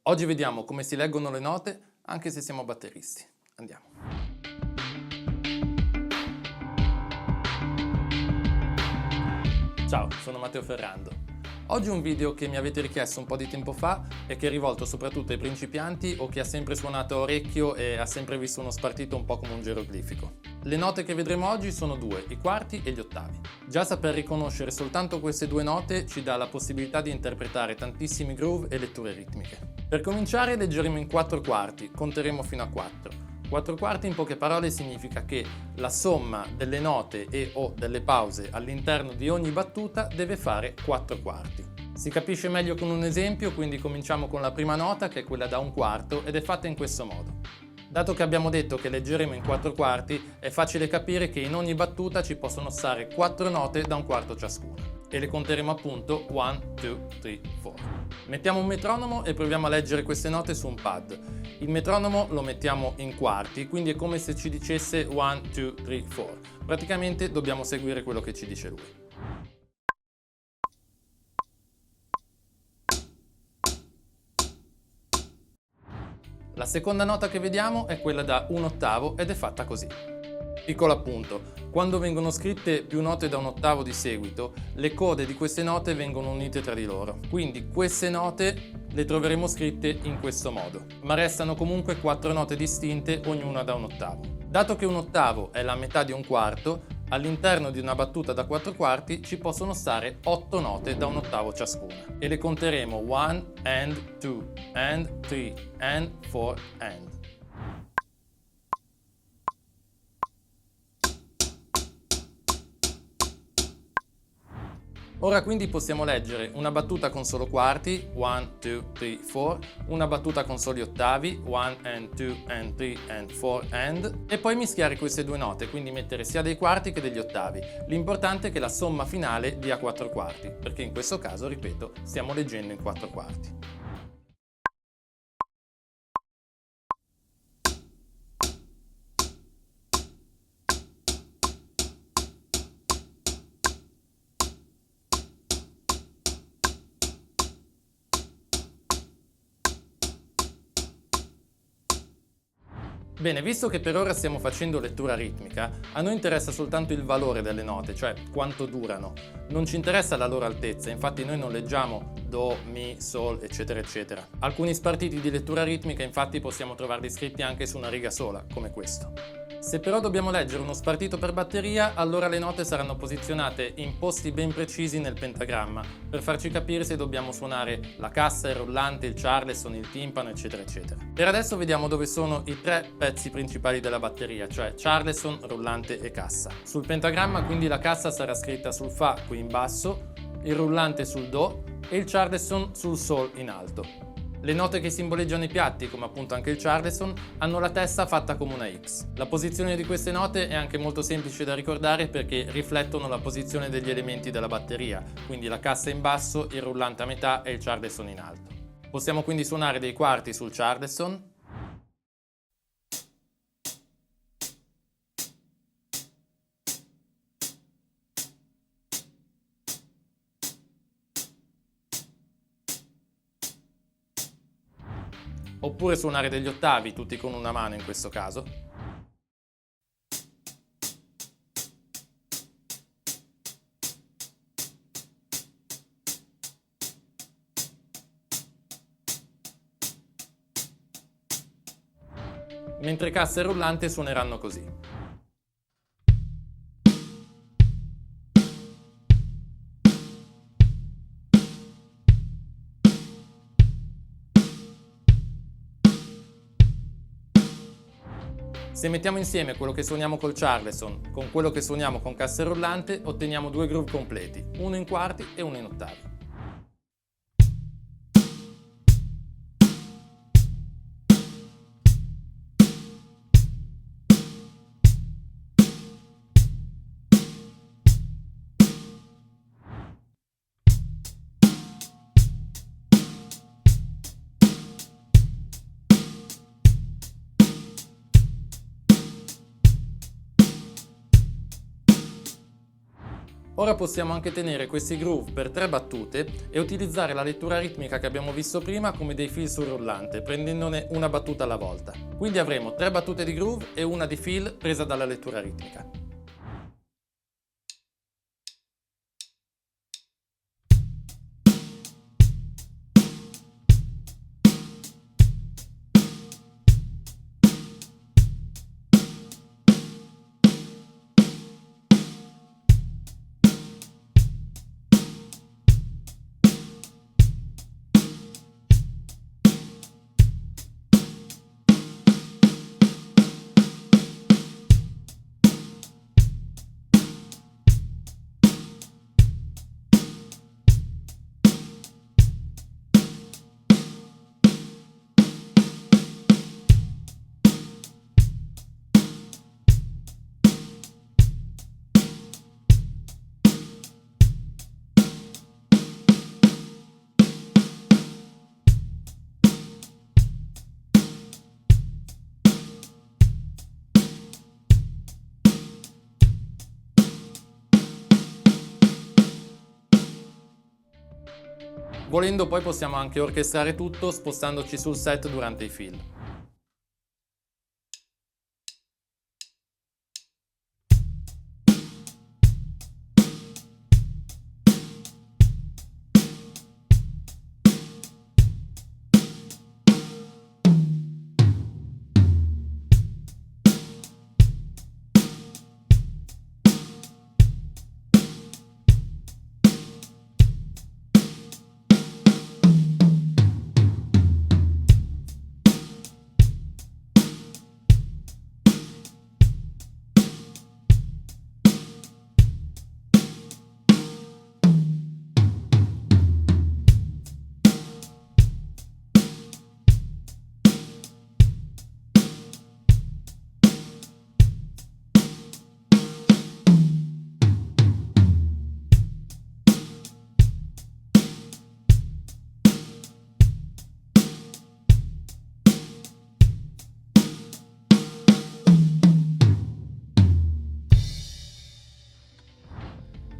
Oggi vediamo come si leggono le note anche se siamo batteristi. Andiamo. Ciao, sono Matteo Ferrando. Oggi un video che mi avete richiesto un po' di tempo fa e che è rivolto soprattutto ai principianti o chi ha sempre suonato a orecchio e ha sempre visto uno spartito un po' come un geroglifico. Le note che vedremo oggi sono due, i quarti e gli ottavi. Già saper riconoscere soltanto queste due note ci dà la possibilità di interpretare tantissimi groove e letture ritmiche. Per cominciare leggeremo in 4 quarti, conteremo fino a 4. 4 quarti in poche parole significa che la somma delle note e o delle pause all'interno di ogni battuta deve fare 4 quarti. Si capisce meglio con un esempio, quindi cominciamo con la prima nota che è quella da un quarto ed è fatta in questo modo. Dato che abbiamo detto che leggeremo in 4 quarti, è facile capire che in ogni battuta ci possono stare 4 note da un quarto ciascuna e le conteremo appunto 1, 2, 3, 4. Mettiamo un metronomo e proviamo a leggere queste note su un pad. Il metronomo lo mettiamo in quarti, quindi è come se ci dicesse 1, 2, 3, 4. Praticamente dobbiamo seguire quello che ci dice lui. La seconda nota che vediamo è quella da un ottavo ed è fatta così. Piccolo appunto, quando vengono scritte più note da un ottavo di seguito, le code di queste note vengono unite tra di loro. Quindi queste note le troveremo scritte in questo modo, ma restano comunque 4 note distinte, ognuna da un ottavo. Dato che un ottavo è la metà di un quarto, all'interno di una battuta da 4 quarti ci possono stare 8 note da un ottavo ciascuna e le conteremo 1 and 2 and 3 and 4 and. Ora quindi possiamo leggere una battuta con solo quarti, 1, 2, 3, 4, una battuta con soli ottavi, 1 and 2 and 3 and 4 and, e poi mischiare queste due note, quindi mettere sia dei quarti che degli ottavi. L'importante è che la somma finale dia 4 quarti, perché in questo caso, ripeto, stiamo leggendo in 4 quarti. Bene, visto che per ora stiamo facendo lettura ritmica, a noi interessa soltanto il valore delle note, cioè quanto durano. Non ci interessa la loro altezza, infatti noi non leggiamo Do, Mi, Sol, eccetera eccetera. Alcuni spartiti di lettura ritmica infatti possiamo trovarli scritti anche su una riga sola, come questo. Se però dobbiamo leggere uno spartito per batteria, allora le note saranno posizionate in posti ben precisi nel pentagramma, per farci capire se dobbiamo suonare la cassa, il rullante, il charleston, il timpano, eccetera eccetera. Per adesso vediamo dove sono i 3 pezzi principali della batteria, cioè charleston, rullante e cassa. Sul pentagramma quindi la cassa sarà scritta sul Fa qui in basso, il rullante sul Do e il charleston sul Sol in alto. Le note che simboleggiano i piatti, come appunto anche il charleston, hanno la testa fatta come una X. La posizione di queste note è anche molto semplice da ricordare perché riflettono la posizione degli elementi della batteria, quindi la cassa in basso, il rullante a metà e il charleston in alto. Possiamo quindi suonare dei quarti sul charleston, oppure suonare degli ottavi, tutti con una mano in questo caso. Mentre cassa e rullante suoneranno così. Se mettiamo insieme quello che suoniamo col charleston con quello che suoniamo con cassa e rullante, otteniamo 2 groove completi, uno in quarti e uno in ottavi. Ora possiamo anche tenere questi groove per 3 battute e utilizzare la lettura ritmica che abbiamo visto prima come dei fill sul rullante, prendendone una battuta alla volta. Quindi avremo 3 battute di groove e una di fill presa dalla lettura ritmica. Volendo poi possiamo anche orchestrare tutto spostandoci sul set durante i fill.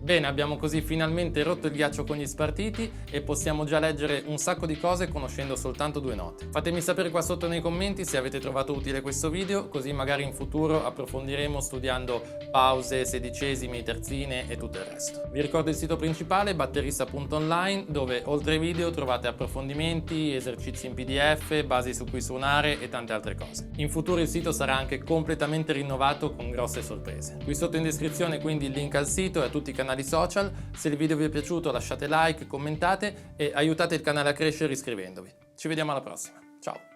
Bene, abbiamo così finalmente rotto il ghiaccio con gli spartiti e possiamo già leggere un sacco di cose conoscendo soltanto 2 note. Fatemi sapere qua sotto nei commenti se avete trovato utile questo video, così magari in futuro approfondiremo studiando pause, sedicesimi, terzine e tutto il resto. Vi ricordo il sito principale batterista.online, dove oltre ai video trovate approfondimenti, esercizi in PDF, basi su cui suonare e tante altre cose. In futuro il sito sarà anche completamente rinnovato con grosse sorprese. Qui sotto in descrizione quindi il link al sito e a tutti i canali social. Se il video vi è piaciuto lasciate like, commentate e aiutate il canale a crescere iscrivendovi. Ci vediamo alla prossima. Ciao!